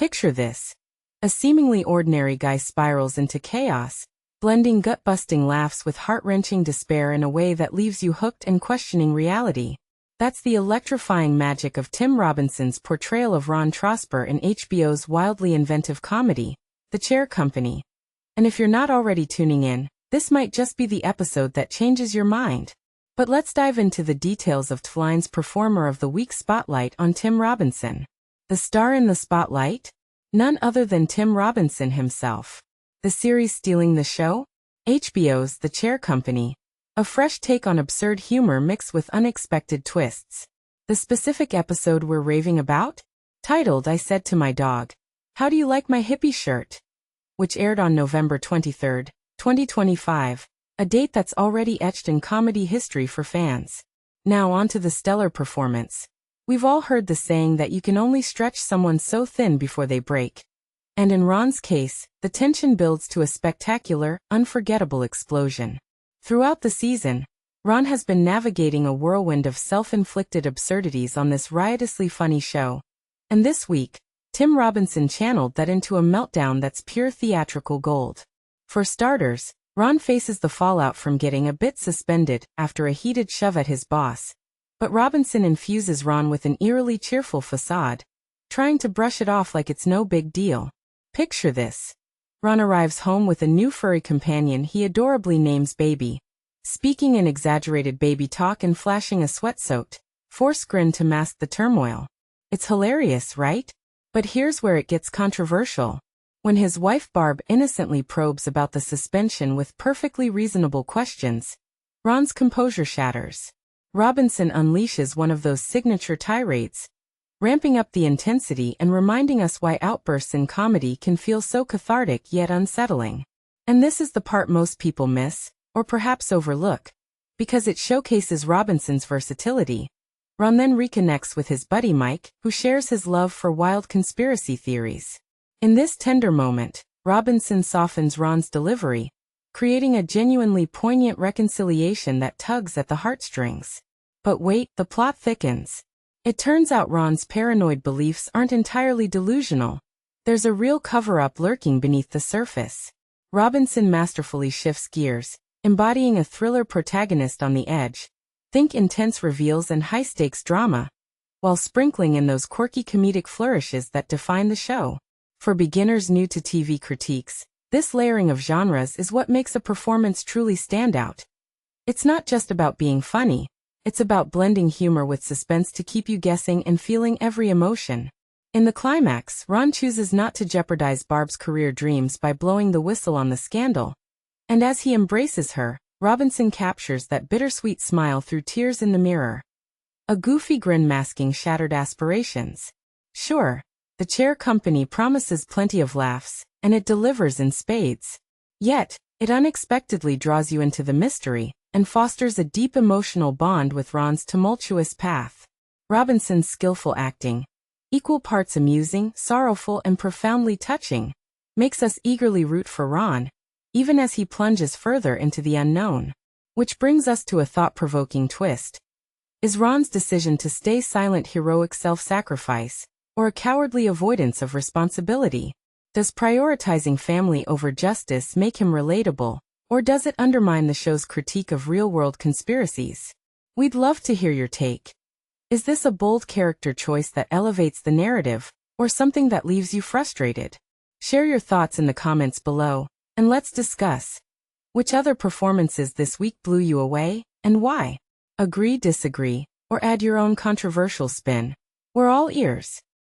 Picture this. A seemingly ordinary guy spirals into chaos, blending gut-busting laughs with heart-wrenching despair in a way that leaves you hooked and questioning reality. That's the electrifying magic of Tim Robinson's portrayal of Ron Trosper in HBO's wildly inventive comedy, The Chair Company. And if you're not already tuning in, this might just be the episode that changes your mind. But let's dive into the details of TVLine's Performer of the Week spotlight on Tim Robinson. The star in the spotlight? None other than Tim Robinson himself. The series stealing the show? HBO's The Chair Company. A fresh take on absurd humor mixed with unexpected twists. The specific episode we're raving about? Titled I Said to My Dog, "How do you like my hippie shirt?" which aired on November 23, 2025, a date that's already etched in comedy history for fans. Now on to the stellar performance. We've all heard the saying that you can only stretch someone so thin before they break. And in Ron's case, the tension builds to a spectacular, unforgettable explosion. Throughout the season, Ron has been navigating a whirlwind of self-inflicted absurdities on this riotously funny show. And this week, Tim Robinson channeled that into a meltdown that's pure theatrical gold. For starters, Ron faces the fallout from getting a bit suspended after a heated shove at his boss. But Robinson infuses Ron with an eerily cheerful facade, trying to brush it off like it's no big deal. Picture this. Ron arrives home with a new furry companion he adorably names Baby, speaking in exaggerated baby talk and flashing a sweat-soaked, forced grin to mask the turmoil. It's hilarious, right? But here's where it gets controversial. When his wife Barb innocently probes about the suspension with perfectly reasonable questions, Ron's composure shatters. Robinson unleashes one of those signature tirades, ramping up the intensity and reminding us why outbursts in comedy can feel so cathartic yet unsettling. And this is the part most people miss, or perhaps overlook, because it showcases Robinson's versatility. Ron then reconnects with his buddy Mike, who shares his love for wild conspiracy theories. In this tender moment, Robinson softens Ron's delivery, creating a genuinely poignant reconciliation that tugs at the heartstrings. But wait, the plot thickens. It turns out Ron's paranoid beliefs aren't entirely delusional. There's a real cover-up lurking beneath the surface. Robinson masterfully shifts gears, embodying a thriller protagonist on the edge. Think intense reveals and high-stakes drama, while sprinkling in those quirky comedic flourishes that define the show. For beginners new to TV critiques, this layering of genres is what makes a performance truly stand out. It's not just about being funny. It's about blending humor with suspense to keep you guessing and feeling every emotion. In the climax, Ron chooses not to jeopardize Barb's career dreams by blowing the whistle on the scandal. And as he embraces her, Robinson captures that bittersweet smile through tears in the mirror. A goofy grin masking shattered aspirations. Sure, The Chair Company promises plenty of laughs, and it delivers in spades. Yet, it unexpectedly draws you into the mystery, and fosters a deep emotional bond with Ron's tumultuous path. Robinson's skillful acting, equal parts amusing, sorrowful, and profoundly touching, makes us eagerly root for Ron, even as he plunges further into the unknown. Which brings us to a thought-provoking twist. Is Ron's decision to stay silent heroic self-sacrifice, or a cowardly avoidance of responsibility? Does prioritizing family over justice make him relatable, or does it undermine the show's critique of real-world conspiracies? We'd love to hear your take. Is this a bold character choice that elevates the narrative, or something that leaves you frustrated? Share your thoughts in the comments below, and let's discuss. Which other performances this week blew you away, and why? Agree, disagree, or add your own controversial spin. We're all ears.